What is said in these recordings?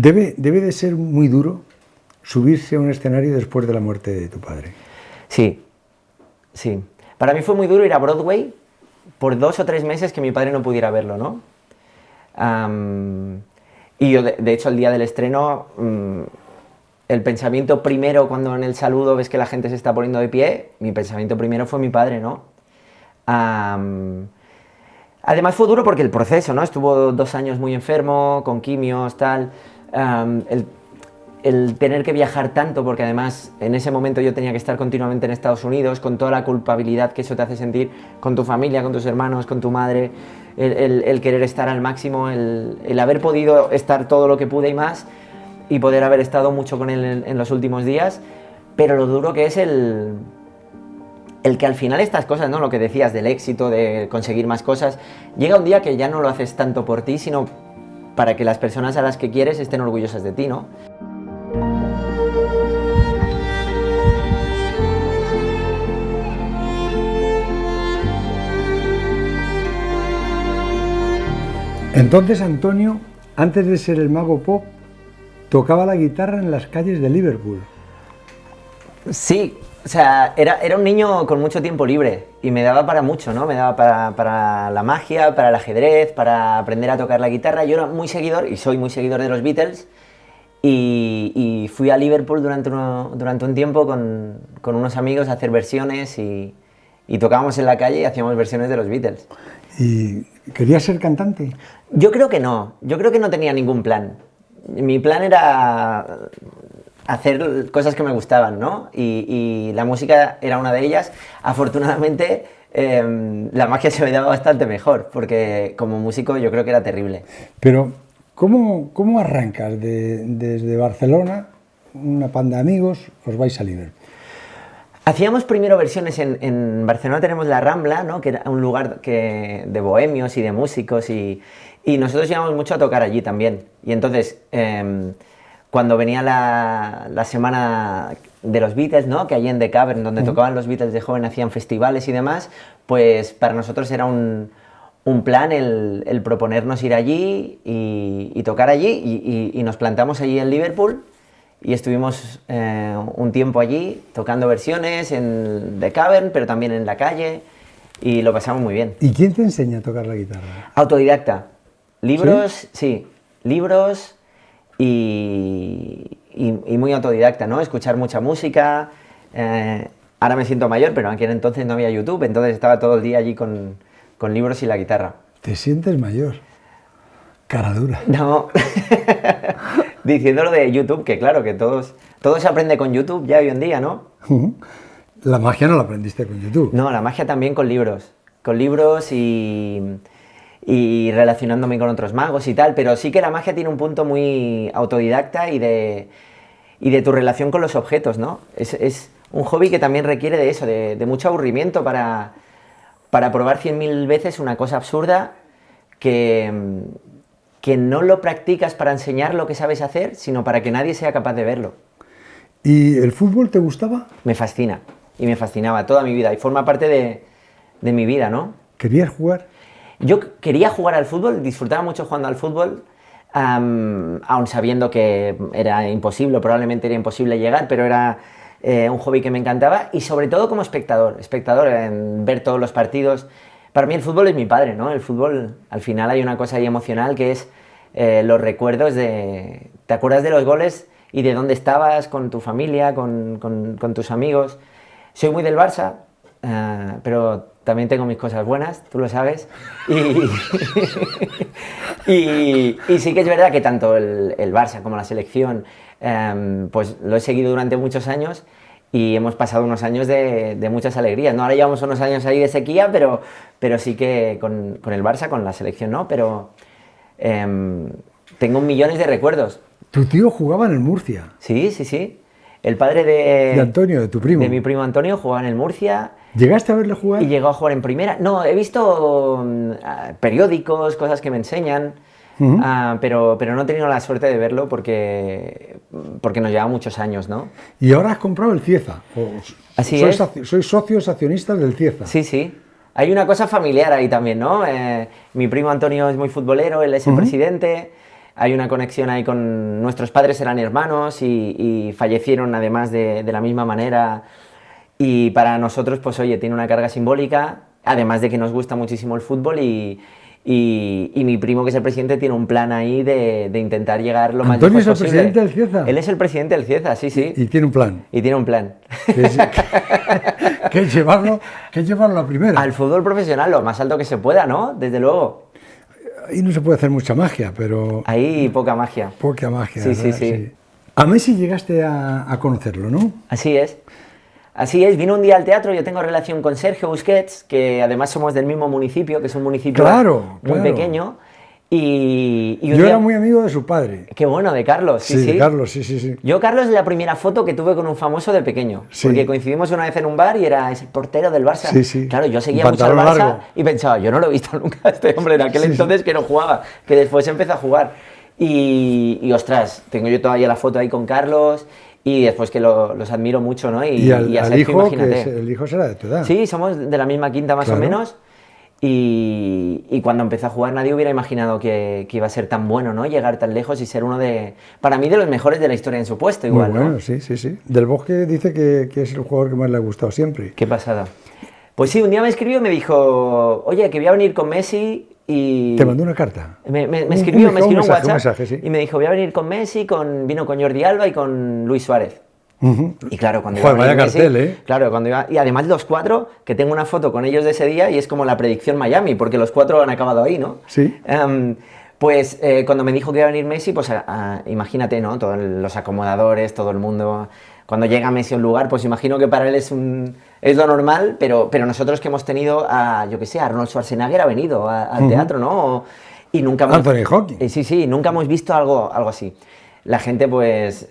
Debe de ser muy duro subirse a un escenario después de la muerte de tu padre. Sí, sí. Para mí fue muy duro ir a Broadway por 2 o 3 meses que mi padre no pudiera verlo, ¿no? Y yo, de hecho, el día del estreno, el pensamiento primero, cuando en el saludo ves que la gente se está poniendo de pie, mi pensamiento primero fue mi padre, ¿no? Además fue duro porque el proceso, ¿no? Estuvo 2 años muy enfermo, con quimios, tal. El tener que viajar tanto, porque además en ese momento yo tenía que estar continuamente en Estados Unidos, con toda la culpabilidad que eso te hace sentir, con tu familia, con tus hermanos, con tu madre, el querer estar al máximo, el haber podido estar todo lo que pude y más, y poder haber estado mucho con él en los últimos días, pero lo duro que es el que al final estas cosas, ¿no? Lo que decías del éxito, de conseguir más cosas, llega un día que ya no lo haces tanto por ti, sino para que las personas a las que quieres estén orgullosas de ti, ¿no? Entonces Antonio, antes de ser el mago pop, tocaba la guitarra en las calles de Liverpool. Sí, o sea, era un niño con mucho tiempo libre y me daba para mucho, ¿no? Me daba para la magia, para el ajedrez, para aprender a tocar la guitarra. Yo era muy seguidor, y soy muy seguidor de los Beatles, y fui a Liverpool durante un tiempo con unos amigos a hacer versiones y tocábamos en la calle y hacíamos versiones de los Beatles. ¿Y querías ser cantante? Yo creo que no tenía ningún plan. Mi plan era hacer cosas que me gustaban, ¿no? Y la música era una de ellas. Afortunadamente, la magia se me daba bastante mejor, porque como músico yo creo que era terrible. Pero, ¿cómo arrancas desde Barcelona, una panda de amigos, os vais a Liverpool? Hacíamos primero versiones en Barcelona, tenemos la Rambla, ¿no? Que era un lugar de bohemios y de músicos, y nosotros íbamos mucho a tocar allí también. Y entonces, cuando venía la semana de los Beatles, ¿no? Que allí en The Cavern, donde tocaban los Beatles de joven, hacían festivales y demás, pues para nosotros era un plan el proponernos ir allí y tocar allí, y nos plantamos allí en Liverpool. Y estuvimos un tiempo allí tocando versiones en The Cavern, pero también en la calle, y lo pasamos muy bien. ¿Y quién te enseña a tocar la guitarra? Autodidacta. Libros, sí, libros y muy autodidacta, ¿no? Escuchar mucha música. Ahora me siento mayor, pero en aquel entonces no había YouTube, entonces estaba todo el día allí con libros y la guitarra. ¿Te sientes mayor? Cara dura. No. Diciendo lo de YouTube, que claro, que todo se aprende con YouTube ya hoy en día, ¿no? La magia no la aprendiste con YouTube. No, la magia también con libros y relacionándome con otros magos y tal, pero sí que la magia tiene un punto muy autodidacta y de tu relación con los objetos, ¿no? Es un hobby que también requiere de eso, de mucho aburrimiento para probar 100.000 veces una cosa absurda que no lo practicas para enseñar lo que sabes hacer, sino para que nadie sea capaz de verlo. ¿Y el fútbol te gustaba? Me fascina, y me fascinaba toda mi vida, y forma parte de mi vida, ¿no? ¿Querías jugar? Yo quería jugar al fútbol, disfrutaba mucho jugando al fútbol, aun sabiendo que era imposible, probablemente era imposible llegar, pero era un hobby que me encantaba, y sobre todo como espectador en ver todos los partidos. Para mí el fútbol es mi padre, ¿no? El fútbol, al final hay una cosa ahí emocional que es los recuerdos de... ¿Te acuerdas de los goles y de dónde estabas con tu familia, con tus amigos? Soy muy del Barça, pero también tengo mis cosas buenas, tú lo sabes. Y sí que es verdad que tanto el Barça como la selección, pues lo he seguido durante muchos años. Y hemos pasado unos años de muchas alegrías, ¿no? Ahora llevamos unos años ahí de sequía, pero sí que con el Barça, con la selección, ¿no? Pero tengo millones de recuerdos. ¿Tu tío jugaba en el Murcia? Sí, sí, sí. El padre de Antonio, de tu primo. De mi primo Antonio, jugaba en el Murcia. ¿Llegaste a verle jugar? Y llegó a jugar en primera. No, he visto periódicos, cosas que me enseñan. Pero no he tenido la suerte de verlo porque nos lleva muchos años, ¿no? ¿Y ahora has comprado el Cieza? Así es. Sois socios accionistas del Cieza. Sí, sí. Hay una cosa familiar ahí también, ¿no? Mi primo Antonio es muy futbolero, él es el presidente. hay una conexión ahí con... Nuestros padres eran hermanos y fallecieron además de la misma manera. Y para nosotros, pues oye, tiene una carga simbólica, además de que nos gusta muchísimo el fútbol y mi primo, que es el presidente, tiene un plan ahí de intentar llegar lo más lejos posible. ¿Antonio es el presidente del Cieza? Él es el presidente del Cieza, sí, sí. Y tiene un plan. Y tiene un plan. Que es llevarlo a primera. Al fútbol profesional, lo más alto que se pueda, ¿no? Desde luego. Ahí no se puede hacer mucha magia, pero... Ahí poca magia. Poca magia. Sí, sí, sí. A Messi llegaste a conocerlo, ¿no? Así es. Así es, vino un día al teatro, yo tengo relación con Sergio Busquets, que además somos del mismo municipio, que es un municipio muy pequeño. Y yo era muy amigo de su padre. Qué bueno, de Carlos, sí, sí. De Carlos, sí. Yo, Carlos, es la primera foto que tuve con un famoso de pequeño, porque coincidimos una vez en un bar y era ese portero del Barça. Sí, sí. Claro, yo seguía mucho al Barça y pensaba, yo no lo he visto nunca a este hombre en aquel entonces que no jugaba, que después empezó a jugar. Y ostras, tengo yo todavía la foto ahí con Carlos. Y después que los admiro mucho, ¿no? Y a Sergio, hijo, imagínate. el hijo será de tu edad. Sí, somos de la misma quinta más o menos. Y cuando empezó a jugar nadie hubiera imaginado que iba a ser tan bueno, ¿no? Llegar tan lejos y ser uno de, para mí, de los mejores de la historia en su puesto, igual, muy bueno, ¿no? Sí. Del Bosque dice que es el jugador que más le ha gustado siempre. Qué pasada. Pues sí, un día me escribió y me dijo, oye, que voy a venir con Messi y... ¿Te mandó una carta? Me escribió un WhatsApp mensaje, y me dijo, voy a venir con Messi, vino con Jordi Alba y con Luis Suárez. Y claro, cuando iba a venir Messi, cartel, ¿eh? Claro, y además los cuatro, que tengo una foto con ellos de ese día y es como la predicción Miami, porque los cuatro han acabado ahí, ¿no? Sí. Pues cuando me dijo que iba a venir Messi, pues imagínate, ¿no? Todos los acomodadores, todo el mundo... Cuando llega Messi a un lugar, pues imagino que para él es lo normal, pero nosotros que hemos tenido yo qué sé, Arnold Schwarzenegger ha venido al teatro, ¿no? Y nunca hemos... Anthony Hopkins. Sí, nunca hemos visto algo así. La gente, pues,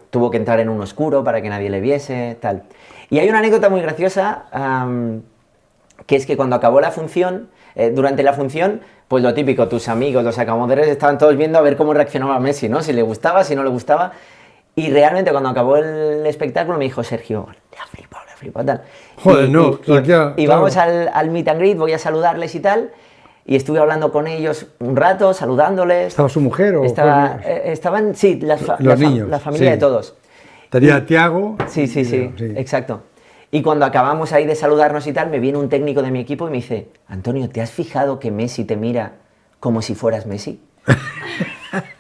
tuvo que entrar en un oscuro para que nadie le viese, tal. Y hay una anécdota muy graciosa, que es que cuando acabó la función, durante la función, pues lo típico, tus amigos, los acomodadores, estaban todos viendo a ver cómo reaccionaba Messi, ¿no? Si le gustaba, si no le gustaba... Y realmente cuando acabó el espectáculo me dijo, Sergio, te ha flipado, tal. Joder, no. Y vamos al meet and greet, voy a saludarles y tal. Y estuve hablando con ellos un rato, saludándoles. ¿Estaba su mujer o...? Estaban, sí, los niños, la familia de todos. Estaría Thiago. Sí, exacto. Y cuando acabamos ahí de saludarnos y tal, me viene un técnico de mi equipo y me dice, Antonio, ¿te has fijado que Messi te mira como si fueras Messi?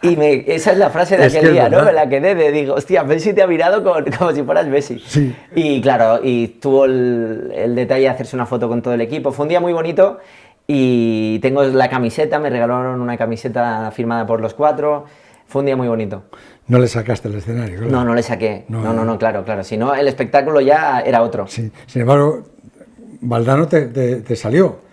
Y esa es la frase de aquel día, ¿no? Me la quedé, digo, hostia, Messi te ha mirado como si fueras Messi. Sí. Y claro, y tuvo el detalle de hacerse una foto con todo el equipo. Fue un día muy bonito y tengo la camiseta, me regalaron una camiseta firmada por los cuatro. Fue un día muy bonito. ¿No le sacaste el escenario? Claro. No le saqué. No, claro. Si no, el espectáculo ya era otro. Sí. Sin embargo, Valdano te salió.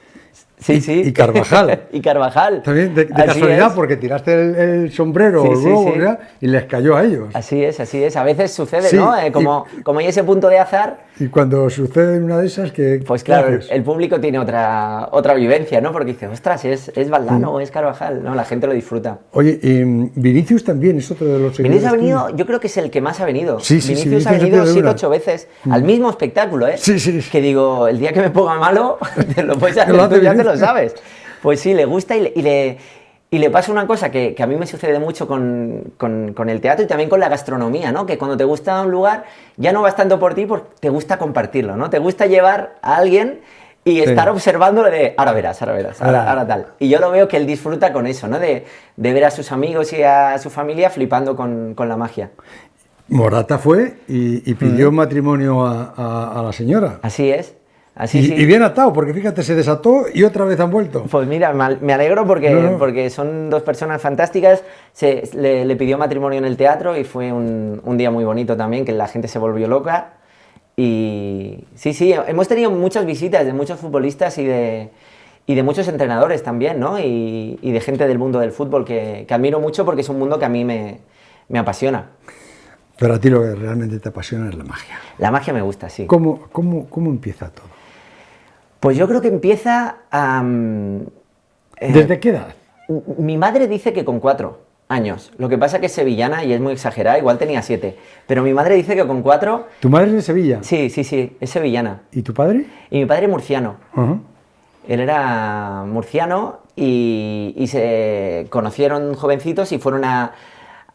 Sí. Y Carvajal. Y Carvajal. También de casualidad, porque tiraste el sombrero o el globo y les cayó a ellos. Así es. A veces sucede, ¿no? Como hay ese punto de azar. Y cuando sucede una de esas, pues claro, el público tiene otra vivencia, ¿no? Porque dice, ostras, es Valdano o es Carvajal. No, la gente lo disfruta. Oye, y Vinicius también es otro de los seguidores. Vinicius ha venido, yo creo que es el que más ha venido. Vinicius ha venido 7 o 8 veces al mismo espectáculo, ¿eh? Sí. Que digo, el día que me ponga malo, te lo puedes hacer tú, ya te lo sabes. Pues sí, le gusta y le pasa una cosa que a mí me sucede mucho con el teatro y también con la gastronomía, ¿no? Que cuando te gusta un lugar, ya no vas tanto por ti, porque te gusta compartirlo, ¿no? Te gusta llevar a alguien y estar observándolo de, ahora verás, ahora tal. Y yo lo veo que él disfruta con eso, ¿no? De ver a sus amigos y a su familia flipando con la magia. Morata fue y pidió matrimonio a la señora. Así es. Y bien atado, porque fíjate, se desató y otra vez han vuelto. Pues mira, me alegro porque son dos personas fantásticas. Le pidió matrimonio en el teatro y fue un día muy bonito también, que la gente se volvió loca. Y sí, hemos tenido muchas visitas de muchos futbolistas y de muchos entrenadores también, ¿no? Y de gente del mundo del fútbol que admiro mucho porque es un mundo que a mí me apasiona. Pero a ti lo que realmente te apasiona es la magia. La magia me gusta, sí. ¿Cómo empieza todo? Pues yo creo que empieza ¿Desde qué edad? Mi madre dice que con 4 años. Lo que pasa que es sevillana y es muy exagerada, igual tenía 7. Pero mi madre dice que con 4... ¿Tu madre es de Sevilla? Sí, es sevillana. ¿Y tu padre? Y mi padre murciano. Uh-huh. Él era murciano y se conocieron jovencitos y fueron a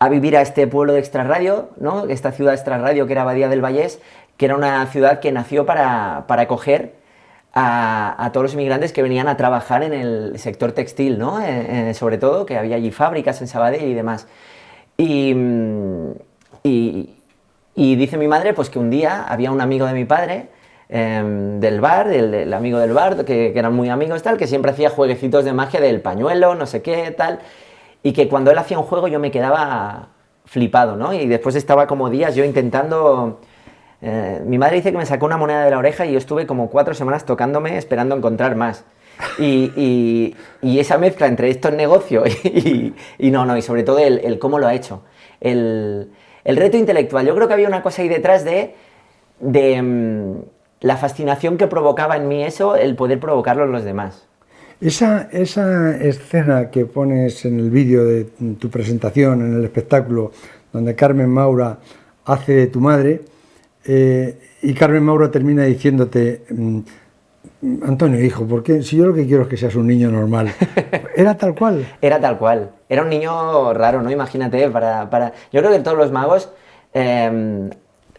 vivir a este pueblo de Extrarradio, ¿no? Esta ciudad de Extrarradio que era Badía del Vallés, que era una ciudad que nació para acoger a todos los inmigrantes que venían a trabajar en el sector textil, ¿no? Sobre todo, que había allí fábricas en Sabadell y demás. Y dice mi madre pues que un día había un amigo de mi padre del bar, el amigo del bar, que eran muy amigos tal, que siempre hacía jueguecitos de magia del pañuelo, no sé qué, tal, y que cuando él hacía un juego yo me quedaba flipado, ¿no? Y después estaba como días yo intentando... mi madre dice que me sacó una moneda de la oreja y yo estuve como 4 semanas tocándome esperando encontrar más. Y esa mezcla entre esto en negocio y sobre todo el cómo lo ha hecho. El reto intelectual. Yo creo que había una cosa ahí detrás de la fascinación que provocaba en mí eso, el poder provocarlo en los demás. Esa escena que pones en el vídeo de tu presentación, en el espectáculo, donde Carmen Maura hace de tu madre, y Carmen Maura termina diciéndote, Antonio, hijo, ¿por qué? Si yo lo que quiero es que seas un niño normal. ¿Era tal cual? Era tal cual. Era un niño raro, ¿no? Imagínate, yo creo que todos los magos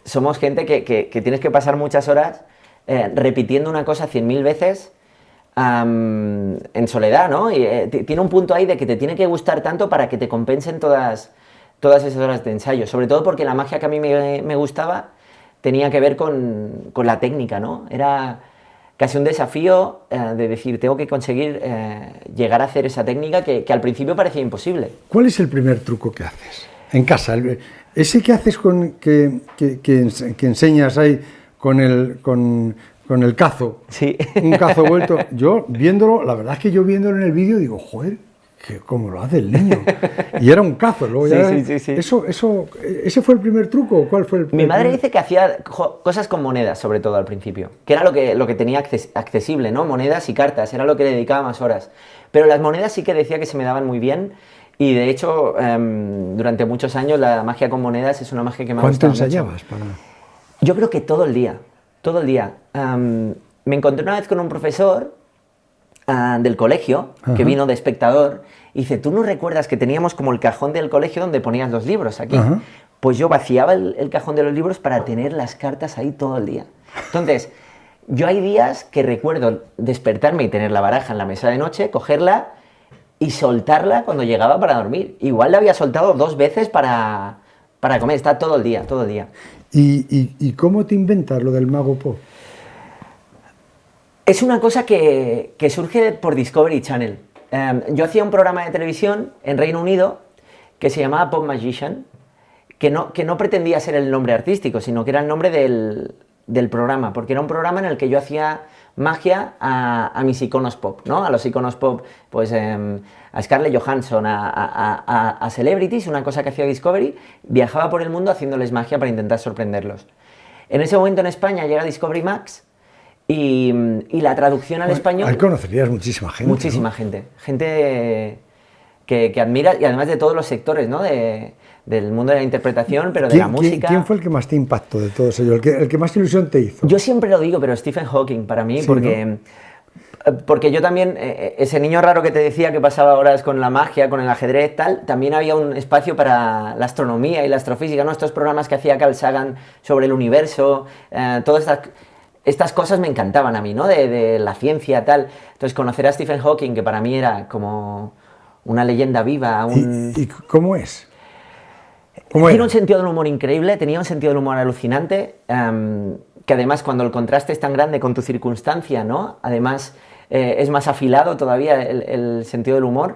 somos gente que tienes que pasar muchas horas repitiendo una cosa 100.000 veces en soledad, ¿no? Y tiene un punto ahí de que te tiene que gustar tanto para que te compensen todas esas horas de ensayo. Sobre todo porque la magia que a mí me gustaba tenía que ver con la técnica, ¿no? Era casi un desafío de decir, tengo que conseguir llegar a hacer esa técnica que al principio parecía imposible. ¿Cuál es el primer truco que haces en casa? Ese que haces que enseñas ahí con el cazo, sí. Un cazo vuelto. Yo viéndolo, la verdad es que yo viéndolo en el vídeo digo, joder, ¿cómo lo hace el niño? Y era un cazo. Luego sí. ¿Ese fue el primer truco? ¿Cuál fue el primer? Mi madre dice que hacía cosas con monedas, sobre todo al principio, que era lo que tenía accesible, ¿no? Monedas y cartas, era lo que le dedicaba más horas. Pero las monedas sí que decía que se me daban muy bien. Y de hecho, durante muchos años la magia con monedas es una magia que me ha gustado mucho. ¿Cuánto ensayabas? Yo creo que todo el día. Me encontré una vez con un profesor del colegio, que vino de espectador, y dice, ¿tú no recuerdas que teníamos como el cajón del colegio donde ponías los libros aquí? Ajá. Pues yo vaciaba el cajón de los libros para tener las cartas ahí todo el día. Entonces, yo hay días que recuerdo despertarme y tener la baraja en la mesa de noche, cogerla y soltarla cuando llegaba para dormir. Igual la había soltado 2 veces para comer, está todo el día. ¿Y cómo te inventas lo del mago pop? Es una cosa que surge por Discovery Channel. Yo hacía un programa de televisión en Reino Unido que se llamaba Pop Magician, que no pretendía ser el nombre artístico, sino que era el nombre del programa, porque era un programa en el que yo hacía magia a mis iconos pop, ¿no? A los iconos pop, pues a Scarlett Johansson, a celebrities, una cosa que hacía Discovery, viajaba por el mundo haciéndoles magia para intentar sorprenderlos. En ese momento en España llega Discovery Max y la traducción al español... Ahí conocerías muchísima gente. Muchísima, ¿no? Gente que admira, y además de todos los sectores, ¿no? Del mundo de la interpretación, pero de la música. ¿Quién fue el que más te impactó de todos ellos? ¿El que más ilusión te hizo? Yo siempre lo digo, pero Stephen Hawking para mí, sí, porque yo también, ese niño raro que te decía que pasaba horas con la magia, con el ajedrez, tal, también había un espacio para la astronomía y la astrofísica, ¿no? Estos programas que hacía Carl Sagan sobre el universo, todas estas cosas me encantaban a mí, ¿no? De la ciencia, tal. Entonces, conocer a Stephen Hawking, que para mí era como una leyenda viva. ¿Y cómo es? Tiene un sentido del humor increíble, tenía un sentido del humor alucinante, que además cuando el contraste es tan grande con tu circunstancia, ¿no? Además es más afilado todavía el sentido del humor.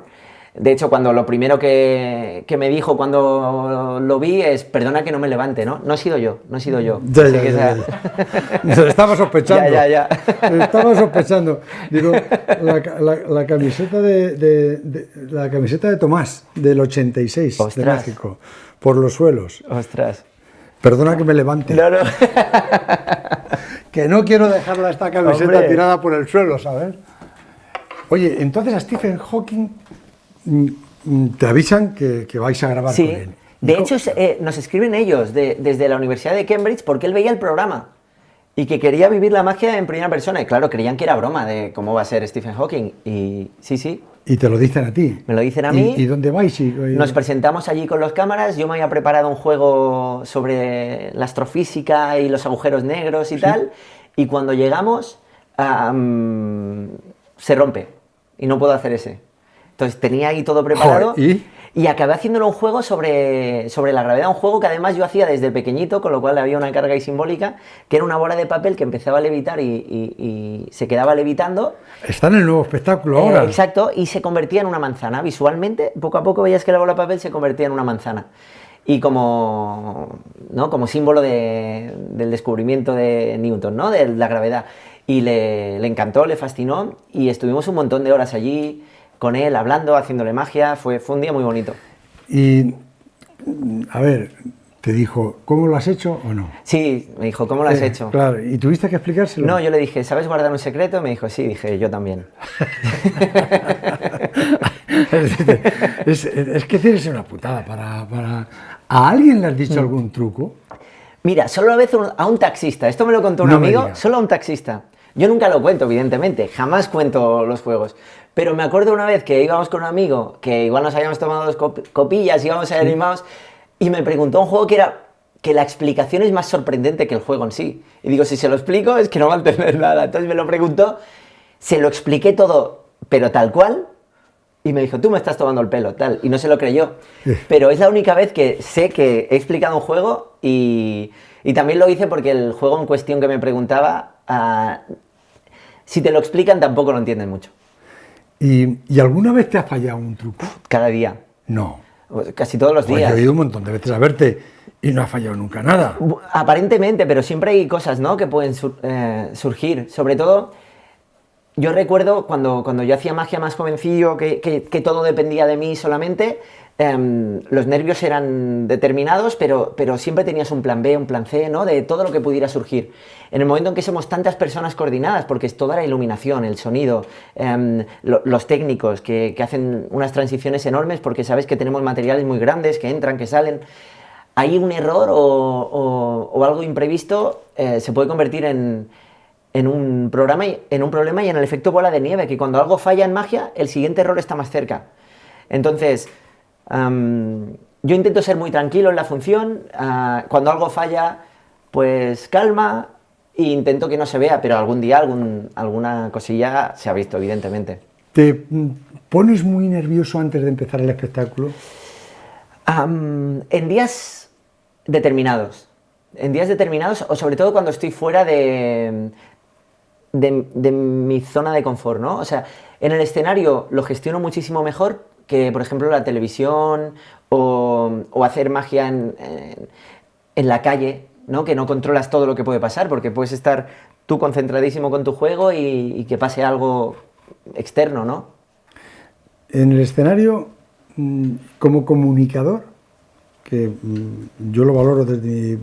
De hecho, cuando lo primero que me dijo cuando lo vi es, perdona que no me levante, ¿no? No he sido yo. Ya. Estaba sospechando. Ya. Estaba sospechando. Digo, la camiseta la camiseta de Tomás, del 86, ostras, de México, por los suelos. Ostras. Perdona que me levante. No. Que no quiero dejarla esta camiseta, hombre, tirada por el suelo, ¿sabes? Oye, entonces a Stephen Hawking te avisan que vais a grabar con él. De hecho, nos escriben ellos desde la Universidad de Cambridge porque él veía el programa. y que quería vivir la magia en primera persona. Y claro, creían que era broma de cómo va a ser Stephen Hawking. Y sí. Y te lo dicen a ti. Me lo dicen a mí. ¿Y dónde vais? Nos presentamos allí con las cámaras. Yo me había preparado un juego sobre la astrofísica y los agujeros negros y tal. Y cuando llegamos, se rompe. Y no puedo hacer ese. Entonces tenía ahí todo preparado. Joder, y acabé haciéndolo un juego sobre la gravedad, un juego que además yo hacía desde pequeñito, con lo cual había una carga ahí simbólica, que era una bola de papel que empezaba a levitar y se quedaba levitando. Está en el nuevo espectáculo ahora. Exacto, y se convertía en una manzana. Visualmente, poco a poco veías que la bola de papel se convertía en una manzana. Y como símbolo del descubrimiento de Newton, ¿no? De la gravedad. Y le encantó, le fascinó, y estuvimos un montón de horas allí con él, hablando, haciéndole magia. Fue un día muy bonito. Y, a ver, te dijo, ¿cómo lo has hecho o no? Sí, me dijo, ¿cómo lo has hecho? Claro, ¿y tuviste que explicárselo? No, yo le dije, ¿sabes guardar un secreto? Me dijo, sí, dije, yo también. Es que tienes una putada para... ¿A alguien le has dicho algún truco? Mira, solo una vez a un taxista, esto me lo contó un amigo, solo a un taxista. Yo nunca lo cuento, evidentemente, jamás cuento los juegos. Pero me acuerdo una vez que íbamos con un amigo, que igual nos habíamos tomado 2 copillas, íbamos a animados, y me preguntó un juego que la explicación es más sorprendente que el juego en sí. Y digo, si se lo explico es que no va a entender nada. Entonces me lo preguntó, se lo expliqué todo, pero tal cual, y me dijo, tú me estás tomando el pelo, tal, y no se lo creyó. Pero es la única vez que sé que he explicado un juego, y también lo hice porque el juego en cuestión que me preguntaba, si te lo explican tampoco lo entienden mucho. ¿Y alguna vez te ha fallado un truco? Cada día. No. Casi todos los días. Yo he ido un montón de veces a verte y no ha fallado nunca nada. Aparentemente, pero siempre hay cosas, ¿no?, que pueden surgir. Sobre todo, yo recuerdo cuando yo hacía magia más jovencillo, que todo dependía de mí solamente, los nervios eran determinados, pero siempre tenías un plan B, un plan C, ¿no?, de todo lo que pudiera surgir. En el momento en que somos tantas personas coordinadas, porque es toda la iluminación, el sonido, los técnicos que hacen unas transiciones enormes, porque sabes que tenemos materiales muy grandes, que entran, que salen, hay un error o algo imprevisto, se puede convertir en un problema y en el efecto bola de nieve, que cuando algo falla en magia, el siguiente error está más cerca. Entonces, yo intento ser muy tranquilo en la función, cuando algo falla, pues calma, e intento que no se vea, pero algún día alguna cosilla se ha visto, evidentemente. ¿Te pones muy nervioso antes de empezar el espectáculo? En días determinados, o sobre todo cuando estoy fuera de mi zona de confort, ¿no? O sea, en el escenario lo gestiono muchísimo mejor que, por ejemplo, la televisión o hacer magia en la calle, ¿no?, que no controlas todo lo que puede pasar, porque puedes estar tú concentradísimo con tu juego y que pase algo externo, ¿no? En el escenario, como comunicador, que yo lo valoro desde mi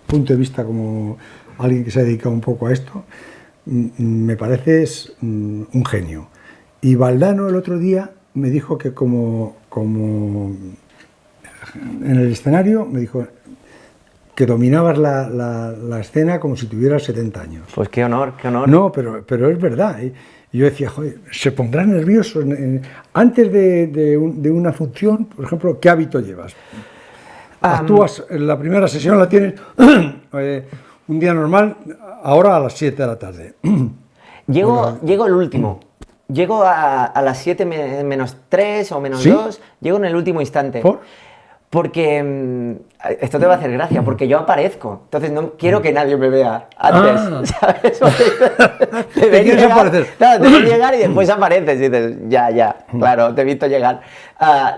punto de vista como alguien que se ha dedicado un poco a esto, me pareces un genio. Y Valdano el otro día me dijo que como en el escenario, me dijo que dominabas la escena como si tuvieras 70 años. Pues qué honor, qué honor. No, pero es verdad. Y yo decía, joder, ¿se pondrá nervioso? Antes de una función, por ejemplo, ¿qué hábito llevas? Actúas, en la primera sesión la tienes un día normal, ahora a las 7 de la tarde. Llego el último. Llego a las 7 menos 3 o menos 2, llego en el último instante. ¿Por? Porque esto te va a hacer gracia, porque yo aparezco, entonces no quiero que nadie me vea antes, ¿sabes? ¿Te quieres aparecer? Claro, debes llegar y después apareces y dices, ya, claro, te he visto llegar.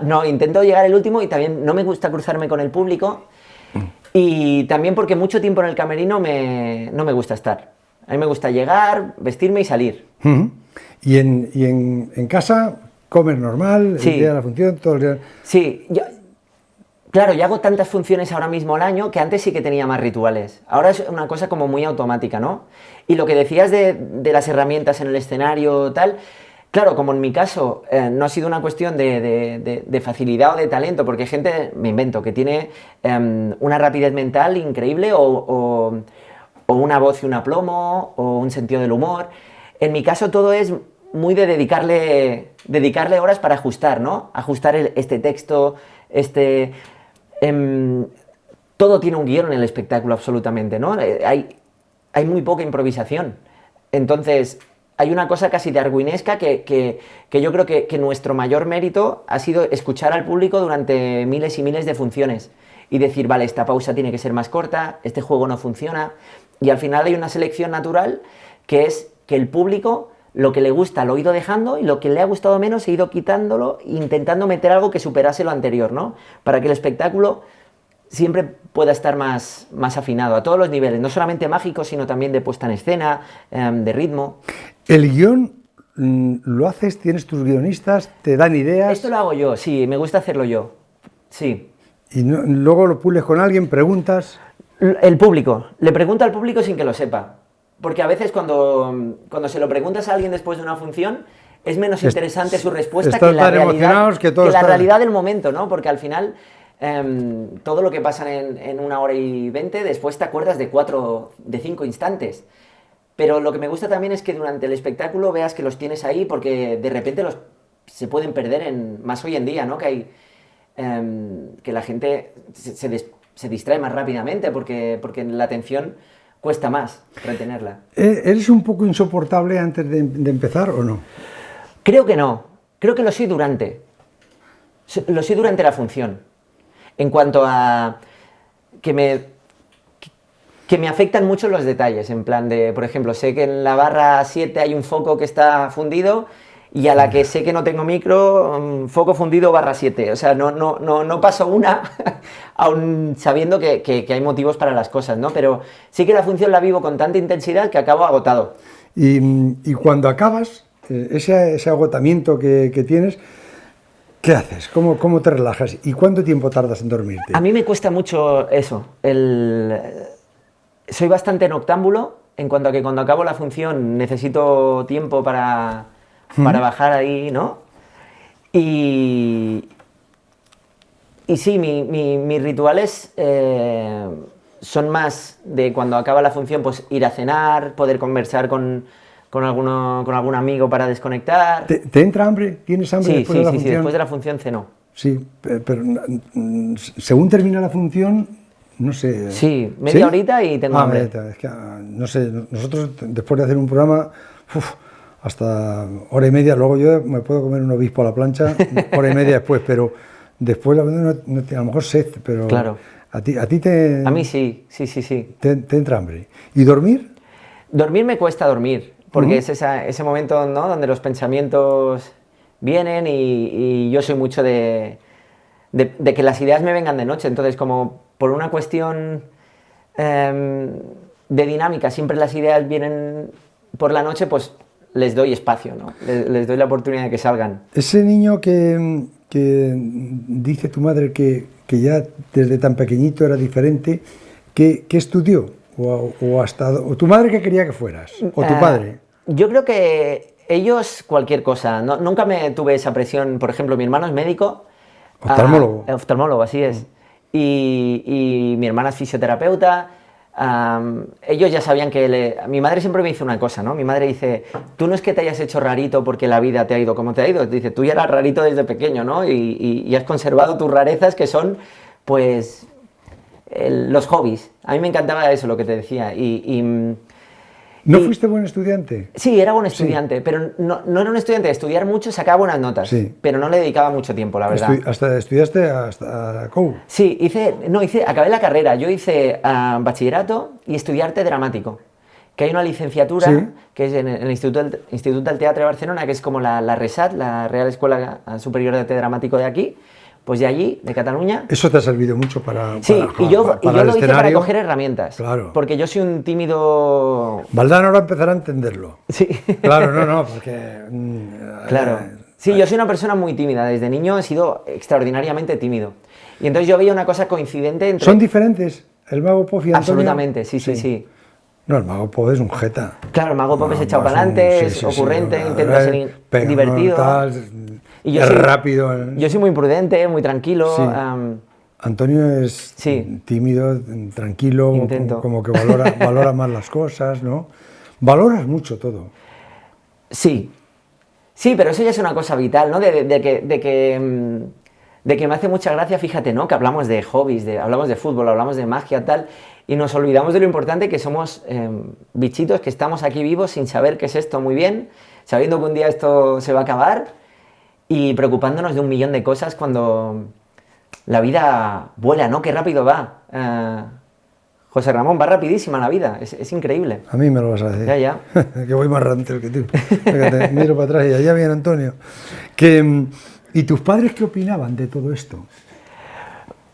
No, intento llegar el último y también no me gusta cruzarme con el público y también porque mucho tiempo en el camerino no me gusta estar. A mí me gusta llegar, vestirme y salir. ¿Y en casa comes normal, Sí. el día de la función, todo el día? Sí, claro, yo hago tantas funciones ahora mismo al año que antes sí que tenía más rituales. Ahora es una cosa como muy automática, ¿no? Y lo que decías de las herramientas en el escenario, tal, claro, como en mi caso no ha sido una cuestión de facilidad o de talento, porque hay gente, me invento, que tiene una rapidez mental increíble o o una voz y un aplomo, o un sentido del humor. En mi caso todo es muy de dedicarle horas para ajustar, ¿no? Ajustar este texto, todo tiene un guión en el espectáculo, absolutamente, ¿no? Hay muy poca improvisación. Entonces, hay una cosa casi darwinesca que yo creo que nuestro mayor mérito ha sido escuchar al público durante miles y miles de funciones y decir, vale, esta pausa tiene que ser más corta, este juego no funciona, y al final hay una selección natural que es que el público lo que le gusta lo he ido dejando y lo que le ha gustado menos he ido quitándolo, intentando meter algo que superase lo anterior, ¿no? Para que el espectáculo siempre pueda estar más afinado a todos los niveles, no solamente mágico, sino también de puesta en escena, de ritmo. ¿El guión lo haces? ¿Tienes tus guionistas? ¿Te dan ideas? Esto lo hago yo, sí, me gusta hacerlo yo, sí. ¿Y luego lo pules con alguien, preguntas? El público, le pregunto al público sin que lo sepa, porque a veces cuando se lo preguntas a alguien después de una función, es menos interesante su respuesta que la realidad del momento, ¿no? Porque al final todo lo que pasa en 1 hora y 20, después te acuerdas de 5 instantes. Pero lo que me gusta también es que durante el espectáculo veas que los tienes ahí, porque de repente se pueden perder más hoy en día, ¿no? Que hay que la gente se distrae más rápidamente porque la atención cuesta más retenerla. ¿Eres un poco insoportable antes de empezar o no? Creo que no. Creo que lo soy durante. Lo soy durante la función. En cuanto a que me afectan mucho los detalles, en plan de, por ejemplo, sé que en la barra 7 hay un foco que está fundido y a la que sé que no tengo micro, foco fundido barra 7. O sea, no paso una, aún sabiendo que hay motivos para las cosas, ¿no? Pero sí que la función la vivo con tanta intensidad que acabo agotado. Y cuando acabas, ese agotamiento que tienes, ¿qué haces? ¿Cómo te relajas? ¿Y cuánto tiempo tardas en dormirte? A mí me cuesta mucho eso. Soy bastante noctámbulo en cuanto a que cuando acabo la función necesito tiempo para bajar ahí, ¿no? Y sí, mis rituales son más de cuando acaba la función, pues ir a cenar, poder conversar con algún amigo para desconectar. ¿Te entra hambre? ¿Tienes hambre después de la función? Sí, después de la función ceno. Sí, pero según termina la función, no sé... Sí, media horita y tengo hambre. Es que, no sé, nosotros después de hacer un programa, hasta hora y media, luego yo me puedo comer un obispo a la plancha, hora y media después, pero después a lo mejor sed, pero claro. a ti te... A mí sí. Te entra hambre. ¿Y dormir? Dormir me cuesta dormir, porque es ese momento, ¿no?, donde los pensamientos vienen y yo soy mucho de que las ideas me vengan de noche, entonces como por una cuestión de dinámica siempre las ideas vienen por la noche, pues les doy espacio, ¿no? Les doy la oportunidad de que salgan. Ese niño que dice tu madre que ya desde tan pequeñito era diferente, ¿qué estudió? ¿O tu madre qué quería que fueras? ¿O tu padre? Yo creo que ellos cualquier cosa. Nunca me tuve esa presión. Por ejemplo, mi hermano es médico. Oftalmólogo. Oftalmólogo, así es. Y mi hermana es fisioterapeuta. Ellos ya sabían que... Mi madre siempre me dice una cosa, ¿no? Mi madre dice, tú no es que te hayas hecho rarito porque la vida te ha ido como te ha ido. Dice, tú ya eras rarito desde pequeño, ¿no? Y has conservado tus rarezas, que son, pues, los hobbies. A mí me encantaba eso, lo que te decía. ¿No fuiste buen estudiante? Sí, era buen estudiante, pero no era un estudiante de estudiar mucho, sacaba buenas notas, pero no le dedicaba mucho tiempo, la verdad. ¿Estudiaste hasta COU? Sí, acabé la carrera, yo hice bachillerato y estudié arte dramático, que hay una licenciatura que es en el Instituto del Teatro de Barcelona, que es como la RESAT, la Real Escuela Superior de Arte Dramático de aquí. Pues de allí, de Cataluña. Eso te ha servido mucho para y yo lo hice para coger herramientas. Claro. Porque yo soy un tímido... Valdán ahora empezará a entenderlo. Sí. Claro, porque... Claro. Sí, yo soy una persona muy tímida. Desde niño he sido extraordinariamente tímido. Y entonces yo veía una cosa coincidente entre... ¿Son diferentes el Mago Pop y Antonio? Absolutamente, sí. No, el Mago Pop es un jeta. Claro, el Mago Pop es echado para adelante, es ocurrente, intenta ser divertido. Y yo soy rápido. Yo soy muy prudente, muy tranquilo. Sí. Antonio es Sí. tímido, tranquilo, Intento. como que valora más las cosas, ¿no? Valoras mucho todo. Sí, sí, pero eso ya es una cosa vital, ¿no? De que me hace mucha gracia, fíjate, ¿no? Que hablamos de hobbies, hablamos de fútbol, hablamos de magia, tal, y nos olvidamos de lo importante que somos bichitos que estamos aquí vivos sin saber qué es esto muy bien, sabiendo que un día esto se va a acabar y preocupándonos de un millón de cosas cuando la vida vuela, ¿no? Qué rápido va. José Ramón, va rapidísima la vida, es increíble. A mí me lo vas a decir. Ya, ya. Que voy más rantel que tú. Fíjate, miro para atrás y allá viene Antonio. ¿Y tus padres qué opinaban de todo esto?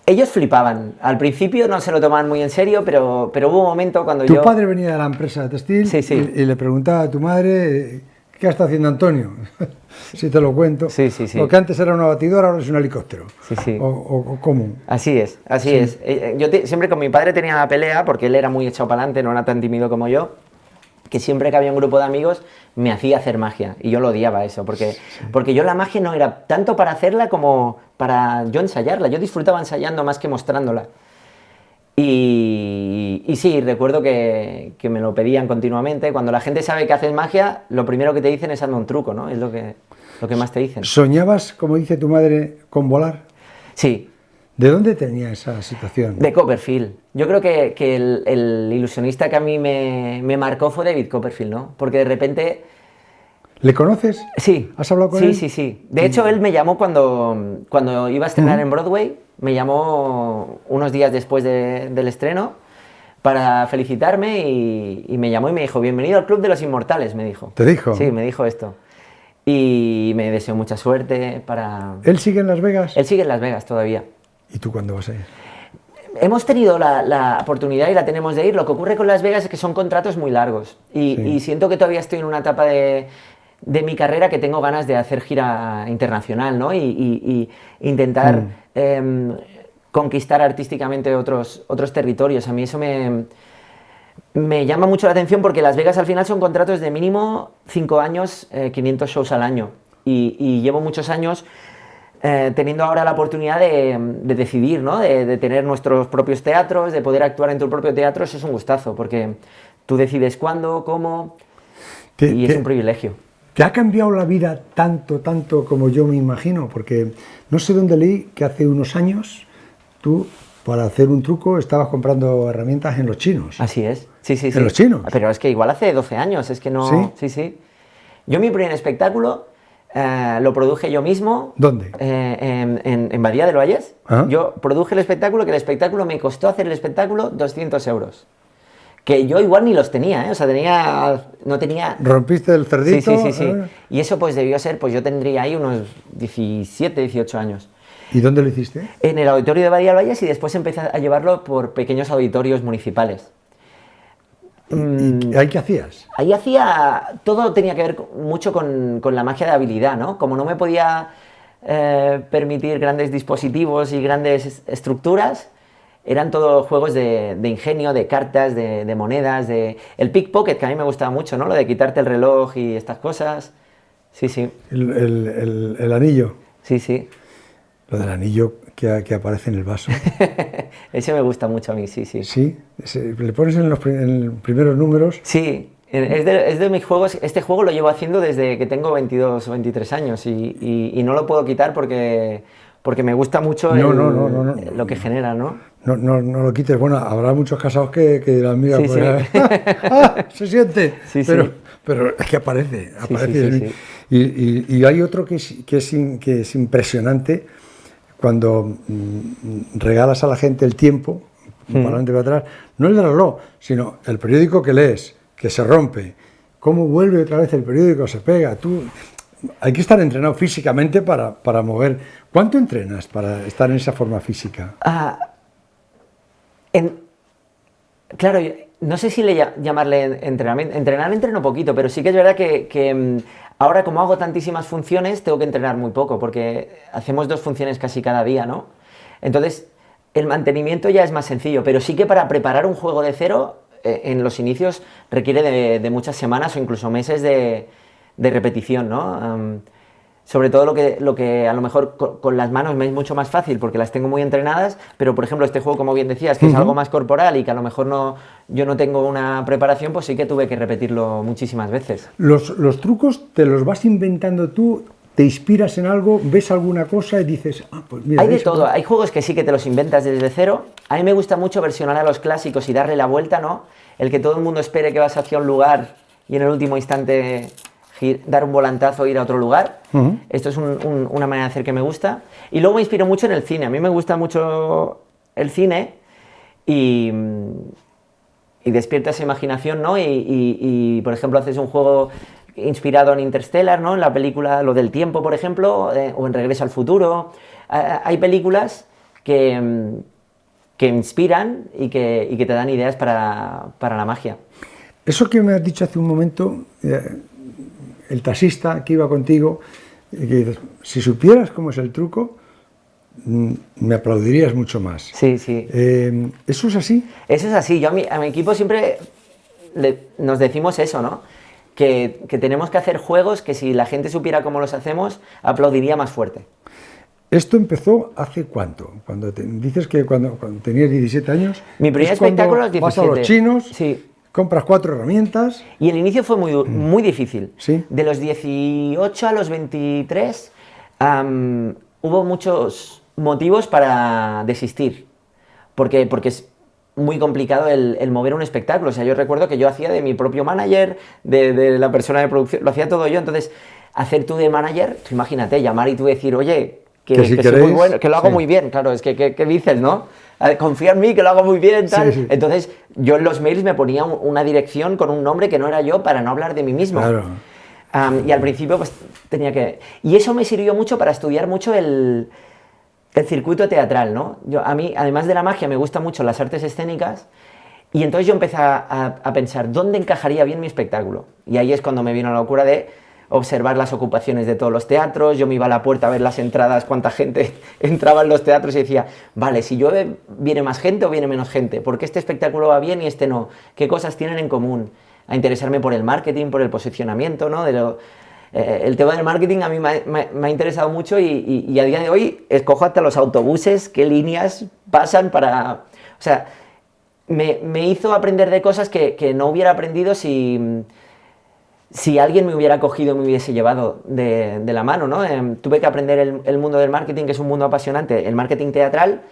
Ellos flipaban. Al principio no se lo tomaban muy en serio, pero hubo un momento cuando Tu padre venía de la empresa textil Sí, sí. y le preguntaba a tu madre, ¿qué está haciendo Antonio? Si te lo cuento. Sí, sí, sí. Lo que antes era una batidora, ahora es un helicóptero. Sí, sí. O ¿cómo? Así es, así Sí. es. Yo siempre con mi padre tenía la pelea, porque él era muy echado para adelante, no era tan tímido como yo, que siempre que había un grupo de amigos me hacía hacer magia. Y yo lo odiaba eso, porque yo la magia no era tanto para hacerla como para yo ensayarla. Yo disfrutaba ensayando más que mostrándola. Y sí, recuerdo que me lo pedían continuamente. Cuando la gente sabe que haces magia, lo primero que te dicen es hazme un truco, ¿no? Es lo que más te dicen. ¿Soñabas, como dice tu madre, con volar? Sí, ¿De dónde tenía esa situación? de Copperfield. Yo creo que el ilusionista que a mí me marcó fue David Copperfield, ¿no? Porque de repente... ¿Le conoces? Sí. ¿Has hablado con sí, él? Sí, sí. De hecho, él me llamó cuando iba a estrenar en Broadway, me llamó unos días después del estreno para felicitarme y me llamó y me dijo, bienvenido al Club de los Inmortales, me dijo. ¿Te dijo? Sí, me dijo esto. Y me deseó mucha suerte para... ¿Él sigue en Las Vegas? Él sigue en Las Vegas todavía. ¿Y tú cuándo vas a ir? Hemos tenido la oportunidad y la tenemos de ir. Lo que ocurre con Las Vegas es que son contratos muy largos y siento que todavía estoy en una etapa de mi carrera que tengo ganas de hacer gira internacional, ¿no? Y intentar conquistar artísticamente otros territorios. A mí eso me llama mucho la atención porque Las Vegas al final son contratos de mínimo 5 años, 500 shows al año. Y llevo muchos años teniendo ahora la oportunidad de decidir, ¿no? De tener nuestros propios teatros, de poder actuar en tu propio teatro. Eso es un gustazo porque tú decides cuándo, cómo y es un privilegio. ¿Te ha cambiado la vida tanto como yo me imagino? Porque no sé dónde leí que hace unos años tú, para hacer un truco, estabas comprando herramientas en los chinos. Así es, sí. ¿En los chinos? Pero es que igual hace 12 años, es que no... Sí. Yo mi primer espectáculo lo produje yo mismo. ¿Dónde? En Badía del Vallés. ¿Ah? Yo produje el espectáculo me costó hacer el espectáculo 200 euros. Que yo igual ni los tenía, ¿eh? O sea, no tenía... ¿Rompiste el cerdito? Sí. Y eso pues debió ser, pues yo tendría ahí unos 17, 18 años. ¿Y dónde lo hiciste? En el auditorio de Badía del Vallés y después empecé a llevarlo por pequeños auditorios municipales. ¿Y ahí qué hacías? Ahí todo tenía que ver mucho con la magia de habilidad, ¿no? Como no me podía permitir grandes dispositivos y grandes estructuras, eran todos juegos de ingenio, de cartas, de monedas, el pickpocket, que a mí me gustaba mucho, ¿no? Lo de quitarte el reloj y estas cosas. Sí. El anillo. Sí. Lo del anillo que aparece en el vaso. Ese me gusta mucho a mí, sí. ¿Sí? ¿Le pones en los primeros números? Sí, es de mis juegos. Este juego lo llevo haciendo desde que tengo 22 o 23 años y no lo puedo quitar porque me gusta mucho lo que genera, ¿no? No lo quites. Bueno, habrá muchos casados que dirán, mira, Sí, pues, se siente. Sí. Pero es que aparece. Sí. Y hay otro que es impresionante cuando regalas a la gente el tiempo, para adelante y para atrás, no el reloj, sino el periódico que lees, que se rompe, cómo vuelve otra vez el periódico, se pega. Hay que estar entrenado físicamente para mover. ¿Cuánto entrenas para estar en esa forma física? Claro, no sé si llamarle entrenamiento. Entreno poquito, pero sí que es verdad que ahora como hago tantísimas funciones, tengo que entrenar muy poco, porque hacemos 2 funciones casi cada día, ¿no? Entonces, el mantenimiento ya es más sencillo, pero sí que para preparar un juego de cero, en los inicios requiere de muchas semanas o incluso meses de repetición, ¿no? Sobre todo lo que a lo mejor con las manos me es mucho más fácil porque las tengo muy entrenadas, pero por ejemplo este juego, como bien decías, que es algo más corporal y que a lo mejor yo no tengo una preparación, pues sí que tuve que repetirlo muchísimas veces. Los trucos te los vas inventando tú, te inspiras en algo, ves alguna cosa y dices, pues mira. Hay de todo, hay juegos que sí que te los inventas desde cero. A mí me gusta mucho versionar a los clásicos y darle la vuelta, ¿no? El que todo el mundo espere que vas hacia un lugar y en el último instante dar un volantazo e ir a otro lugar. Esto es una manera de hacer que me gusta. Y luego me inspiro mucho en el cine. A mí me gusta mucho el cine y despierta esa imaginación, ¿no? Y, por ejemplo, haces un juego inspirado en Interstellar, ¿no? En la película Lo del tiempo, por ejemplo, o en Regreso al futuro. Hay películas que inspiran y que te dan ideas para la magia. Eso que me has dicho hace un momento, el taxista que iba contigo, que dices, si supieras cómo es el truco, me aplaudirías mucho más. Sí, sí. ¿Eso es así? Eso es así. Yo a mi equipo siempre nos decimos eso, ¿no? Que tenemos que hacer juegos que si la gente supiera cómo los hacemos, aplaudiría más fuerte. ¿Esto empezó hace cuánto? Dices que cuando tenías 17 años... Mi primer espectáculo a los 17. Vas a los chinos, sí. Compras 4 herramientas... Y el inicio fue muy difícil. ¿Sí? De los 18 a los 23 hubo muchos motivos para desistir. Porque es muy complicado el mover un espectáculo. O sea, yo recuerdo que yo hacía de mi propio manager, de la persona de producción, lo hacía todo yo. Entonces, hacer tú de manager, tú imagínate, llamar y tú decir, oye, que si soy muy bueno, que lo hago muy bien. Claro, es que ¿qué dices, no? Confía en mí, que lo hago muy bien, tal. Sí. Entonces, yo en los mails me ponía una dirección con un nombre que no era yo para no hablar de mí mismo. Claro. Y al principio, pues, tenía que... Y eso me sirvió mucho para estudiar mucho el circuito teatral, ¿no? A mí, además de la magia, me gustan mucho las artes escénicas y entonces yo empecé a pensar dónde encajaría bien mi espectáculo. Y ahí es cuando me vino la locura de observar las ocupaciones de todos los teatros. Yo me iba a la puerta a ver las entradas, cuánta gente entraba en los teatros y decía, vale, si llueve, ¿viene más gente o viene menos gente? ¿Por qué este espectáculo va bien y este no? ¿Qué cosas tienen en común? A interesarme por el marketing, por el posicionamiento, ¿no? El tema del marketing a mí me ha interesado mucho y a día de hoy escojo hasta los autobuses, qué líneas pasan para... O sea, me hizo aprender de cosas que no hubiera aprendido si alguien me hubiera cogido y me hubiese llevado de la mano, ¿no? Tuve que aprender el mundo del marketing, que es un mundo apasionante, el marketing teatral,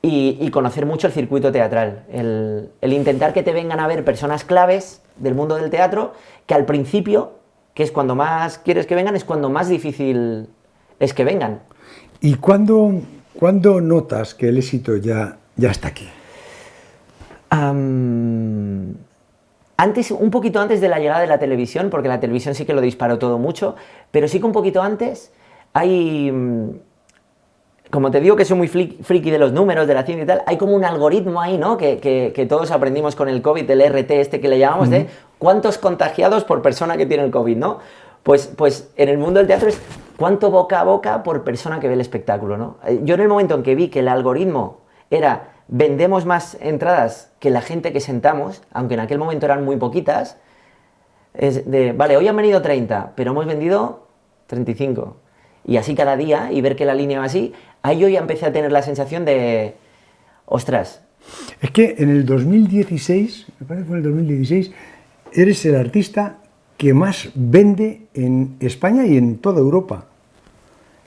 y conocer mucho el circuito teatral. El intentar que te vengan a ver personas claves del mundo del teatro, que al principio, que es cuando más quieres que vengan, es cuando más difícil es que vengan. ¿Y cuándo notas que el éxito ya está aquí? Un poquito antes de la llegada de la televisión, porque la televisión sí que lo disparó todo mucho, pero sí que un poquito antes hay, como te digo que soy muy friki de los números, de la ciencia y tal, hay como un algoritmo ahí, ¿no? Que todos aprendimos con el COVID, del RT este que le llamamos, de cuántos contagiados por persona que tiene el COVID, ¿no? Pues en el mundo del teatro es cuánto boca a boca por persona que ve el espectáculo, ¿no? Yo en el momento en que vi que el algoritmo era vendemos más entradas que la gente que sentamos, aunque en aquel momento eran muy poquitas, vale, hoy han venido 30, pero hemos vendido 35. Y así cada día, y ver que la línea va así, ahí yo ya empecé a tener la sensación de, ostras. Es que en el 2016, me parece que fue en el 2016, eres el artista que más vende en España y en toda Europa.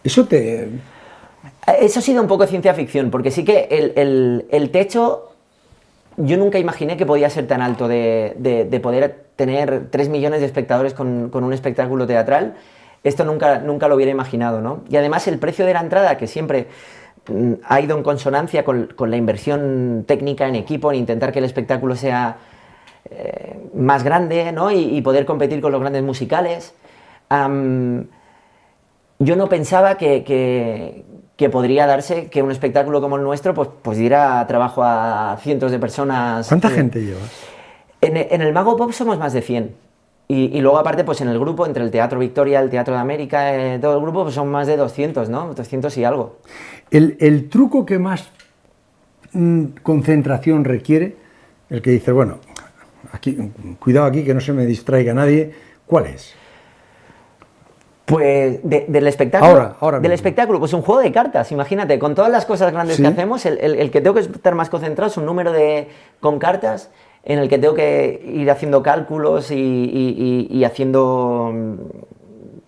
Eso ha sido un poco ciencia ficción, porque sí que el techo, yo nunca imaginé que podía ser tan alto de poder tener 3 millones de espectadores con un espectáculo teatral. Esto nunca lo hubiera imaginado, ¿no? Y además el precio de la entrada, que siempre ha ido en consonancia con la inversión técnica en equipo, en intentar que el espectáculo sea más grande, ¿no? Y poder competir con los grandes musicales. Yo no pensaba que podría darse que un espectáculo como el nuestro pues diera trabajo a cientos de personas. ¿Cuánta gente llevas? En el Mago Pop somos más de 100. Y luego aparte, pues en el grupo, entre el Teatro Victoria, el Teatro de América, todo el grupo, pues son más de 200, ¿no? 200 y algo. El truco que más concentración requiere, el que dice, bueno, aquí, cuidado aquí que no se me distraiga nadie, ¿cuál es? Pues del espectáculo. Ahora del mismo. espectáculo, pues un juego de cartas, imagínate, con todas las cosas grandes Sí. que hacemos, el que tengo que estar más concentrado es un número con cartas en el que tengo que ir haciendo cálculos y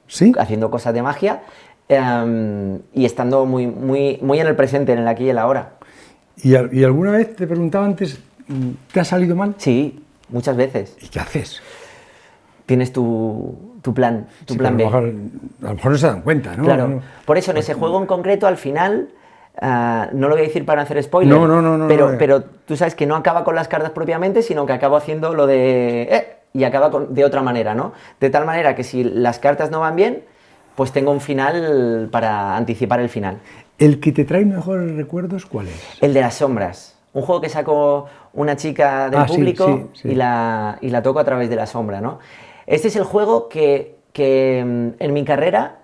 ¿Sí? haciendo cosas de magia y estando muy en el presente, en el aquí y el ahora. ¿Y alguna vez te preguntaba antes, ¿te ha salido mal? Sí, muchas veces. ¿Y qué haces? Tienes tu plan, tu Sí, plan pero B. a lo mejor no se dan cuenta, ¿no? Claro, No. por eso en ese juego en concreto, al final, no lo voy a decir para no hacer spoiler, No, pero tú sabes que no acaba con las cartas propiamente, sino que acaba haciendo lo de... y acaba de otra manera, ¿no? De tal manera que si las cartas no van bien, pues tengo un final para anticipar el final. ¿El que te trae mejores recuerdos cuál es? El de las sombras. Un juego que sacó una chica del Sí, público sí. Y la toco a través de la sombra, ¿no? Este es el juego que en mi carrera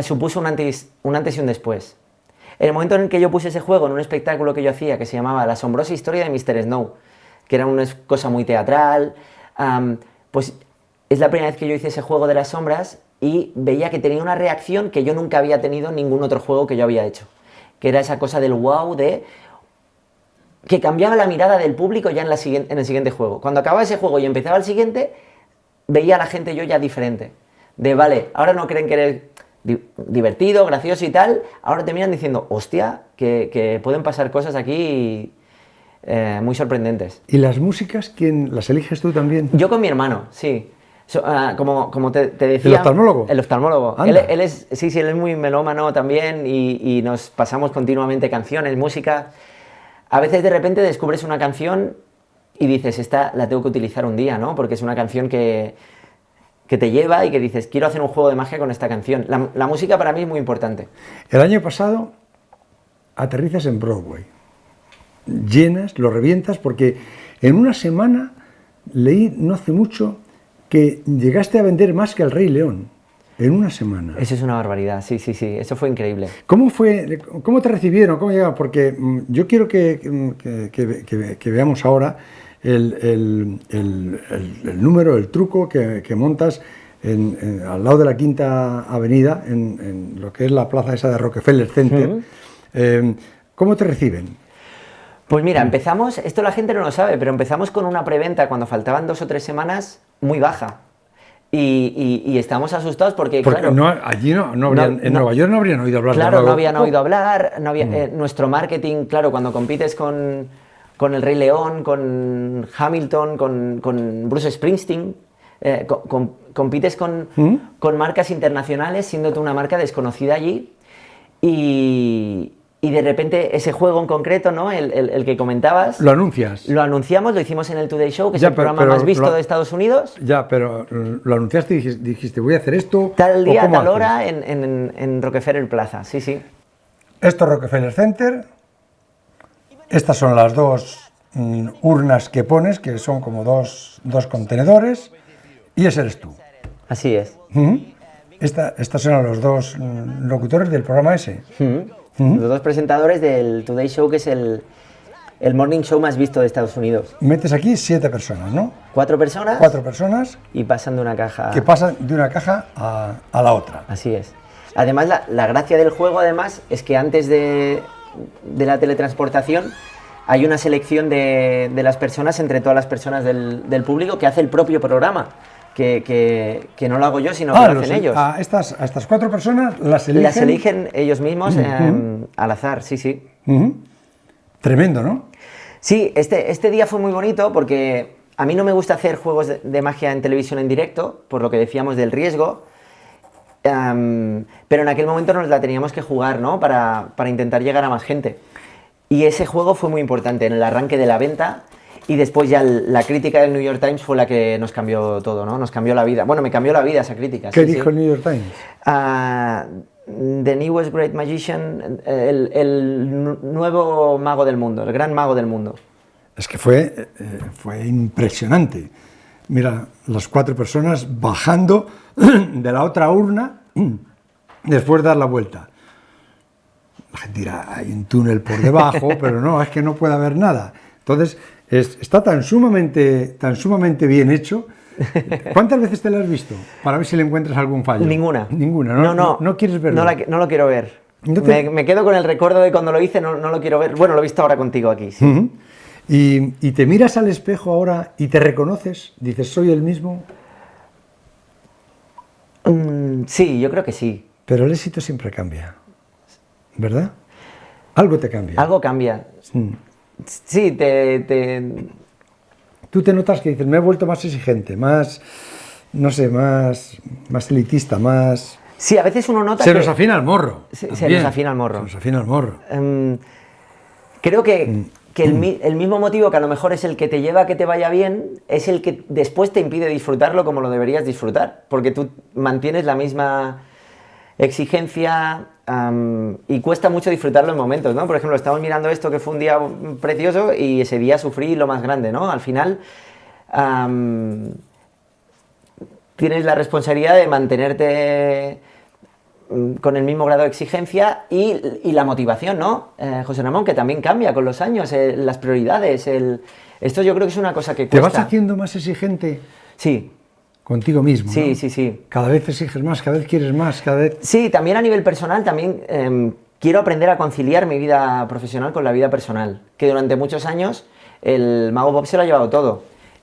supuso un antes y un después. En el momento en el que yo puse ese juego en un espectáculo que yo hacía que se llamaba La asombrosa historia de Mr. Snow, que era una cosa muy teatral, pues es la primera vez que yo hice ese juego de las sombras y veía que tenía una reacción que yo nunca había tenido en ningún otro juego que yo había hecho, que era esa cosa del wow, que cambiaba la mirada del público ya en el siguiente juego. Cuando acababa ese juego y empezaba el siguiente, veía a la gente yo ya diferente. Vale, ahora no creen que eres divertido, gracioso y tal, ahora te miran diciendo, hostia, que pueden pasar cosas aquí muy sorprendentes. ¿Y las músicas, quién las eliges tú también? Yo con mi hermano, sí. Como te decía... ¿El oftalmólogo? El oftalmólogo. Anda. Él es muy melómano también y nos pasamos continuamente canciones, música. A veces de repente descubres una canción y dices, esta la tengo que utilizar un día, ¿no? Porque es una canción que te lleva y que dices, quiero hacer un juego de magia con esta canción. La música para mí es muy importante. El año pasado aterrizas en Broadway. Llenas, lo revientas, porque en una semana leí no hace mucho que llegaste a vender más que el Rey León. En una semana. Eso es una barbaridad, sí, eso fue increíble. ¿Cómo te recibieron? ¿Cómo llegaron? Porque yo quiero que veamos ahora el número, el truco que montas al lado de la Quinta Avenida, en lo que es la plaza esa de Rockefeller Center. ¿Cómo te reciben? Pues mira, empezamos, esto la gente no lo sabe, pero empezamos con una preventa cuando faltaban 2 o 3 semanas muy baja. Y estábamos asustados porque claro... Allí en Nueva York no habrían oído hablar de Claro, Dragon no habían oído hablar, nuestro marketing, claro, cuando compites con el Rey León, con Hamilton, con Bruce Springsteen, compites con marcas internacionales, siendo tú una marca desconocida allí, y de repente ese juego en concreto, ¿no? El que comentabas... ¿Lo anuncias? Lo anunciamos, lo hicimos en el Today Show, que es Ya, el programa más visto de Estados Unidos. Ya, pero lo anunciaste y dijiste, voy a hacer esto. Tal día, tal haces? hora en Rockefeller Plaza, sí. Esto es Rockefeller Center. Estas son las dos urnas que pones, que son como dos contenedores, y ese eres tú. Así es. Estos eran los dos locutores del programa ese. Los dos presentadores del Today Show, que es el morning show más visto de Estados Unidos. Metes aquí 7 personas, ¿no? 4 personas. 4 personas. Y pasan de una caja... Que pasan de una caja a la otra. Así es. Además, la gracia del juego, además, es que antes de la teletransportación hay una selección de las personas entre todas las personas del público que hace el propio programa. Que no lo hago yo, sino que lo hacen ellos. A estas 4 personas las eligen... Las eligen ellos mismos al azar, sí. Tremendo, ¿no? Sí, este día fue muy bonito porque a mí no me gusta hacer juegos de magia en televisión en directo, por lo que decíamos del riesgo, pero en aquel momento nos la teníamos que jugar, ¿no? Para intentar llegar a más gente. Y ese juego fue muy importante en el arranque de la venta. Y después ya la crítica del New York Times fue la que nos cambió todo, ¿no? Nos cambió la vida. Bueno, me cambió la vida esa crítica. ¿Qué dijo el New York Times? The newest great magician, el nuevo mago del mundo, el gran mago del mundo. Es que fue impresionante. Mira, las 4 personas bajando de la otra urna después de dar la vuelta. La gente dirá, hay un túnel por debajo, pero no, es que no puede haber nada. Entonces... está tan sumamente bien hecho ¿Cuántas veces te la has visto? Para ver si le encuentras algún fallo. Ninguna. Ninguna, ¿no? ¿No quieres verlo? No lo quiero ver. Me quedo con el recuerdo de cuando lo hice, no lo quiero ver. Bueno, lo he visto ahora contigo aquí, sí. Uh-huh. Y te miras al espejo ahora y te reconoces, dices, ¿soy el mismo? Sí, yo creo que sí. Pero el éxito siempre cambia, ¿verdad? Algo te cambia. Algo cambia. Sí, Tú te notas que dices, me he vuelto más exigente, más, no sé, más elitista, más... Sí, a veces uno nota Se nos afina el morro. Se nos afina el morro. Se nos afina el morro. Creo que el mismo motivo que a lo mejor es el que te lleva a que te vaya bien, es el que después te impide disfrutarlo como lo deberías disfrutar, porque tú mantienes la misma exigencia y cuesta mucho disfrutarlo en momentos, ¿no? Por ejemplo, estamos mirando esto que fue un día precioso y ese día sufrí lo más grande, ¿no? Al final tienes la responsabilidad de mantenerte con el mismo grado de exigencia y la motivación, ¿no? José Ramón, que también cambia con los años, las prioridades, esto yo creo que es una cosa que cuesta. ¿Te vas haciendo más exigente? Sí. Contigo mismo, Sí, ¿no? sí. Cada vez exiges más, cada vez quieres más, cada vez... Sí, también a nivel personal, también quiero aprender a conciliar mi vida profesional con la vida personal, que durante muchos años el Mago Bob se lo ha llevado todo.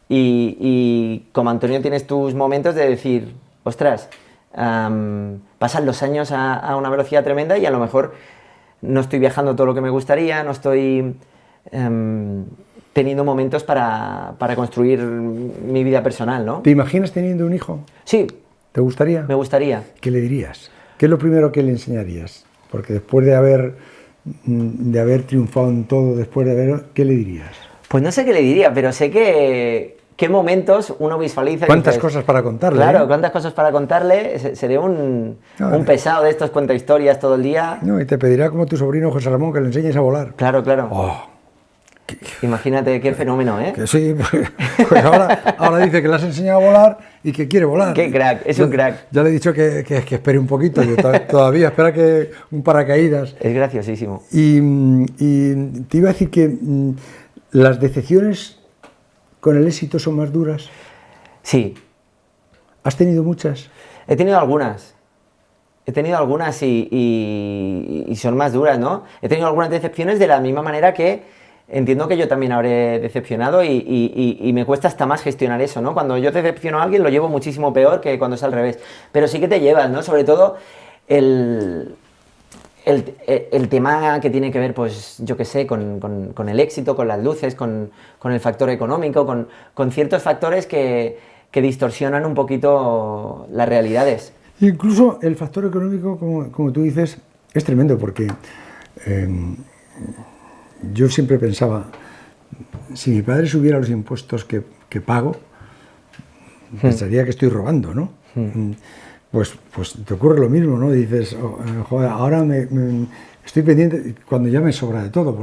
Y como Antonio tienes tus momentos de decir, ostras, pasan los años a una velocidad tremenda y a lo mejor no estoy viajando todo lo que me gustaría, no estoy teniendo momentos para construir mi vida personal, ¿no? ¿Te imaginas teniendo un hijo? Sí. ¿Te gustaría? Me gustaría. ¿Qué le dirías? ¿Qué es lo primero que le enseñarías? Porque después de haber triunfado en todo, ¿qué le dirías? Pues no sé qué le diría, pero sé qué momentos uno visualiza. ¿Cuántas cosas para contarle? Claro, cuántas cosas para contarle. Seré un pesado de estos, cuenta historias todo el día. No, y te pedirá como tu sobrino José Ramón que le enseñes a volar. Claro. Oh, imagínate qué fenómeno, ¿eh? Que sí, pues ahora dice que le has enseñado a volar y que quiere volar. Qué crack, es un crack. Ya le he dicho que espere un poquito, yo todavía espera que un paracaídas. Es graciosísimo. Y te iba a decir que las decepciones con el éxito son más duras. Sí. ¿Has tenido muchas? He tenido algunas y son más duras, ¿no? He tenido algunas decepciones de la misma manera que entiendo que yo también habré decepcionado y me cuesta hasta más gestionar eso, ¿no? Cuando yo decepciono a alguien lo llevo muchísimo peor que cuando es al revés. Pero sí que te llevas, ¿no? Sobre todo el tema que tiene que ver, pues, yo qué sé, con el éxito, con las luces, con el factor económico, con ciertos factores que distorsionan un poquito las realidades. Incluso el factor económico, como tú dices, es tremendo porque yo siempre pensaba, si mi padre subiera los impuestos que pago, pensaría que estoy robando, ¿no? Pues te ocurre lo mismo, ¿no? Dices, joder, ahora estoy pendiente cuando ya me sobra de todo,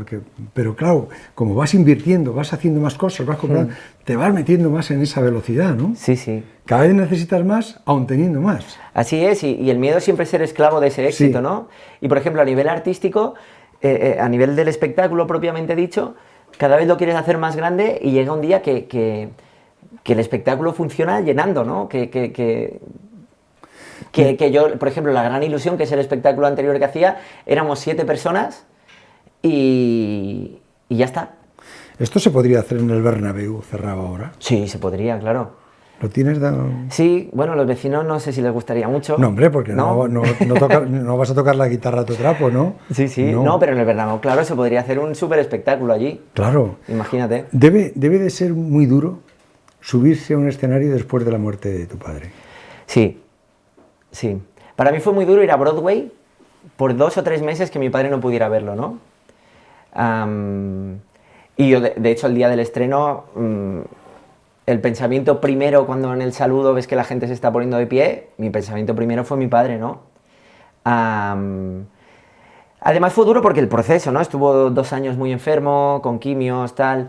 pero claro, como vas invirtiendo, vas haciendo más cosas, vas comprando, te vas metiendo más en esa velocidad, ¿no? Sí, sí. Cada vez necesitas más, aun teniendo más. Así es, y el miedo siempre es ser esclavo de ese éxito, sí, ¿no? Y por ejemplo, a nivel artístico, a nivel del espectáculo propiamente dicho, cada vez lo quieres hacer más grande y llega un día que el espectáculo funciona llenando, ¿no? Que yo, por ejemplo, la gran ilusión, que es el espectáculo anterior que hacía, éramos 7 personas y ya está. ¿Esto se podría hacer en el Bernabéu cerrado ahora? Sí, se podría, claro. ¿Lo tienes dado? Sí, bueno, los vecinos no sé si les gustaría mucho. No, hombre, porque no vas a tocar la guitarra a tu trapo, ¿no? Sí, no, pero en el Bernabéu, claro, se podría hacer un súper espectáculo allí. Claro. Imagínate. Debe de ser muy duro subirse a un escenario después de la muerte de tu padre. Sí. Para mí fue muy duro ir a Broadway por 2 o 3 meses que mi padre no pudiera verlo, ¿no? Y yo, de hecho, el día del estreno, el pensamiento primero, cuando en el saludo ves que la gente se está poniendo de pie, mi pensamiento primero fue mi padre, ¿no? Además fue duro porque el proceso, ¿no? Estuvo 2 años muy enfermo, con quimios, tal.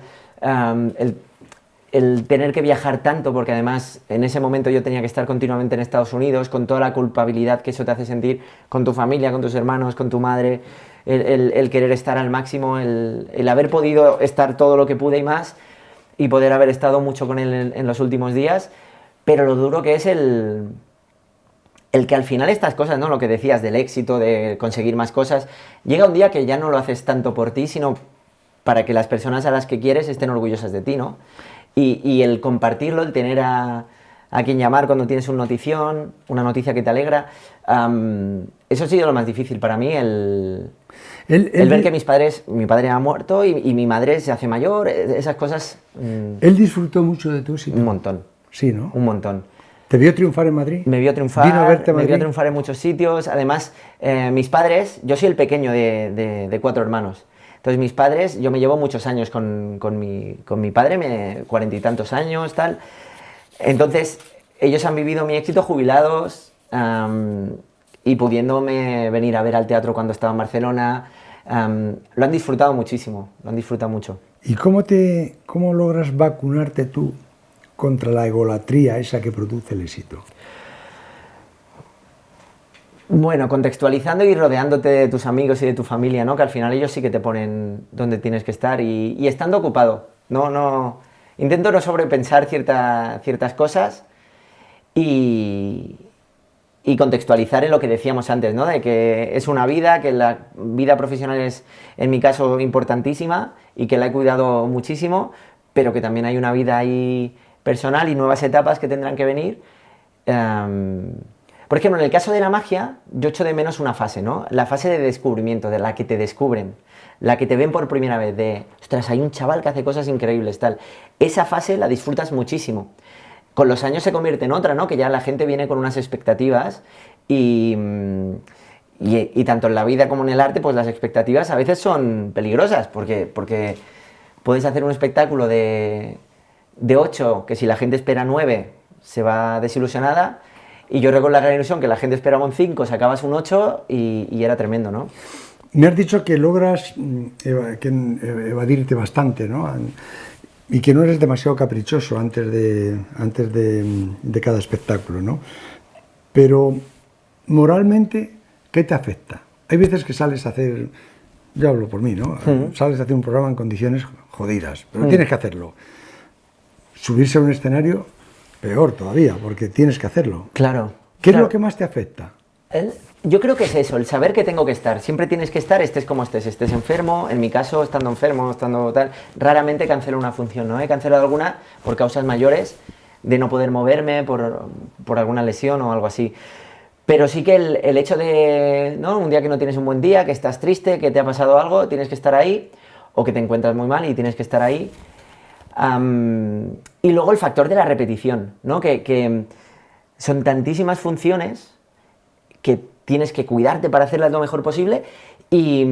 El tener que viajar tanto, porque además en ese momento yo tenía que estar continuamente en Estados Unidos, con toda la culpabilidad que eso te hace sentir con tu familia, con tus hermanos, con tu madre, el querer estar al máximo, el haber podido estar todo lo que pude y más, y poder haber estado mucho con él en los últimos días, pero lo duro que es el que al final estas cosas, ¿no? Lo que decías del éxito, de conseguir más cosas, llega un día que ya no lo haces tanto por ti, sino para que las personas a las que quieres estén orgullosas de ti, ¿no? Y el compartirlo, el tener a quien llamar cuando tienes una noticia que te alegra, eso ha sido lo más difícil para mí, el ver que mi padre ha muerto y mi madre se hace mayor, esas cosas... ¿Él disfrutó mucho de tu éxito? Un montón. Sí, ¿no? Un montón. ¿Te vio triunfar en Madrid? Me vio triunfar, ¿Vino a verte a me Madrid? vio triunfar en muchos sitios. Además, mis padres, yo soy el pequeño de 4 hermanos. Entonces mis padres, yo me llevo muchos años con mi padre, 40 y tantos años, tal. Entonces, ellos han vivido mi éxito jubilados y pudiéndome venir a ver al teatro cuando estaba en Barcelona. Lo han disfrutado muchísimo, lo han disfrutado mucho. ¿Y cómo logras vacunarte tú contra la egolatría esa que produce el éxito? Bueno, contextualizando y rodeándote de tus amigos y de tu familia, ¿no? Que al final ellos sí que te ponen donde tienes que estar y estando ocupado. Intento no sobrepensar ciertas cosas y contextualizar en lo que decíamos antes, ¿no? De que es una vida, que la vida profesional es, en mi caso, importantísima y que la he cuidado muchísimo, pero que también hay una vida ahí personal y nuevas etapas que tendrán que venir. Por ejemplo, en el caso de la magia, yo echo de menos una fase, ¿no? La fase de descubrimiento, de la que te descubren, la que te ven por primera vez, de, ostras, hay un chaval que hace cosas increíbles, tal. Esa fase la disfrutas muchísimo. Con los años se convierte en otra, ¿no? Que ya la gente viene con unas expectativas y tanto en la vida como en el arte, pues las expectativas a veces son peligrosas, porque puedes hacer un espectáculo de 8, que si la gente espera 9, se va desilusionada. Y yo recuerdo la gran ilusión que la gente esperaba un 5, sacabas un 8 y era tremendo, ¿no? Me has dicho que logras evadirte bastante, ¿no? Y que no eres demasiado caprichoso antes de cada espectáculo, ¿no? Pero moralmente, ¿qué te afecta? Hay veces que sales a hacer, yo hablo por mí, ¿no? Sales a hacer un programa en condiciones jodidas, pero tienes que hacerlo. Subirse a un escenario, peor todavía, porque tienes que hacerlo. Claro. ¿Qué es lo que más te afecta? Yo creo que es eso, el saber que tengo que estar. Siempre tienes que estar, estés como estés enfermo. En mi caso, estando enfermo, estando tal, raramente cancelo una función, ¿no? He cancelado alguna por causas mayores, de no poder moverme, por alguna lesión o algo así. Pero sí que el hecho de, ¿no? Un día que no tienes un buen día, que estás triste, que te ha pasado algo, tienes que estar ahí, o que te encuentras muy mal y tienes que estar ahí. Y luego el factor de la repetición, ¿no? Que son tantísimas funciones que tienes que cuidarte para hacerlas lo mejor posible y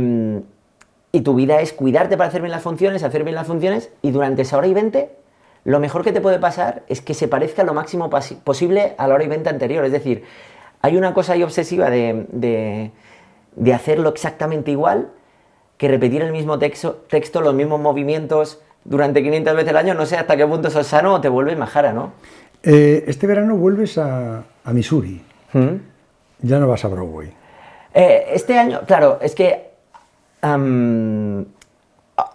tu vida es cuidarte para hacer bien las funciones, y durante esa hora y 20 lo mejor que te puede pasar es que se parezca lo máximo posible a la hora y 20 anterior. Es decir, hay una cosa ahí obsesiva de hacerlo exactamente igual, que repetir el mismo texto, los mismos movimientos durante 500 veces al año. No sé hasta qué punto eso es sano o te vuelve majara, ¿no? Este verano vuelves a Missouri. Ya no vas a Broadway. Este año, claro, es que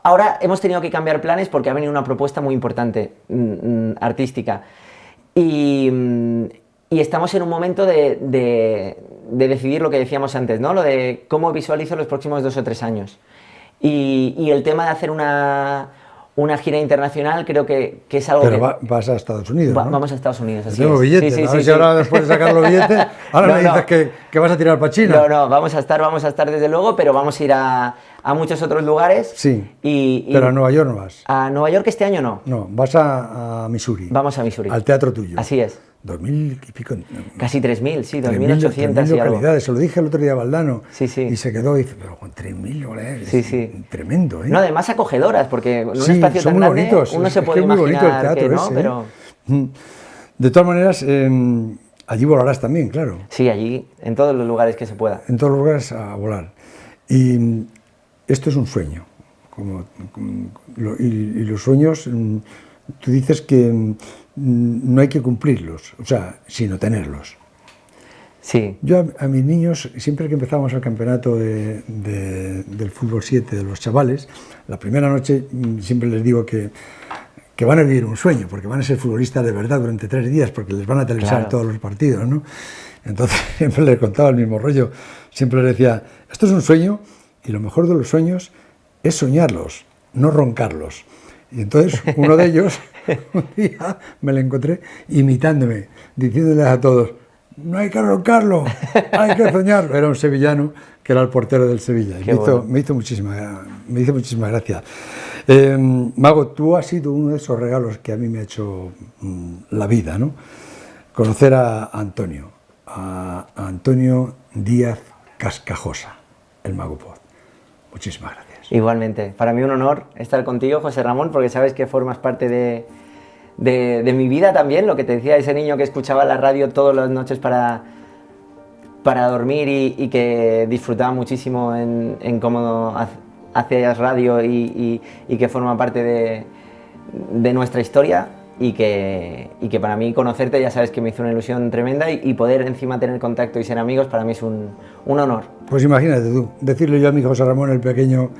ahora hemos tenido que cambiar planes porque ha venido una propuesta muy importante, artística. Y estamos en un momento de decidir lo que decíamos antes, ¿no? Lo de cómo visualizo los próximos 2 o 3 años. Y el tema de hacer una gira internacional creo que es algo. Pero vas a Estados Unidos, ¿no? Vamos a Estados Unidos, así tengo es. billetes, Sí, a ver si ahora después de sacar los billetes, ahora me dices que vas a tirar para China. No, vamos a estar desde luego, pero vamos a ir a muchos otros lugares. Sí, pero a Nueva York no vas. A Nueva York este año no. No, vas a Missouri. Vamos a Missouri. Al teatro tuyo. Así es. 2.000 y pico. Casi 3.000, sí, 2.800 2.800 y algo. localidades. Se lo dije el otro día a Valdano. Sí, sí. Y se quedó y dice, pero con 3.000 localidades. Sí, sí. Tremendo, ¿eh? No, además acogedoras, porque en un sí, espacio son tan muy grande bonitos. uno se puede es muy imaginar bonito el teatro que no, ese, pero... De todas maneras, allí volarás también, claro. Sí, allí, en todos los lugares que se pueda. En todos los lugares a volar. Y esto es un sueño. Y los sueños, tú dices que no hay que cumplirlos, o sea, sino tenerlos. Sí. Yo a mis niños, siempre que empezamos el campeonato del fútbol 7 de los chavales, la primera noche siempre les digo que que van a vivir un sueño, porque van a ser futbolistas de verdad durante 3 días, porque les van a televisar Claro. todos los partidos, ¿no? Entonces siempre les contaba el mismo rollo, siempre les decía, esto es un sueño y lo mejor de los sueños es soñarlos, no roncarlos. Y entonces uno de ellos, un día me lo encontré imitándome, diciéndoles a todos, no hay que roncarlo, hay que soñarlo. Era un sevillano que era el portero del Sevilla. Y me hizo muchísima gracia. Mago, tú has sido uno de esos regalos que a mí me ha hecho la vida, ¿no? Conocer a Antonio Díaz Cascajosa, el Mago Pod. Muchísimas gracias. Igualmente, para mí un honor estar contigo, José Ramón, porque sabes que formas parte de mi vida también, lo que te decía, ese niño que escuchaba la radio todas las noches para dormir y que disfrutaba muchísimo en cómo hacías radio y que forma parte de nuestra historia y que para mí conocerte ya sabes que me hizo una ilusión tremenda y poder encima tener contacto y ser amigos para mí es un honor. Pues imagínate tú, decirle yo a mi José Ramón el pequeño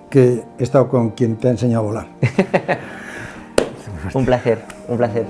que he estado con quien te ha enseñado a volar. Un placer, un placer.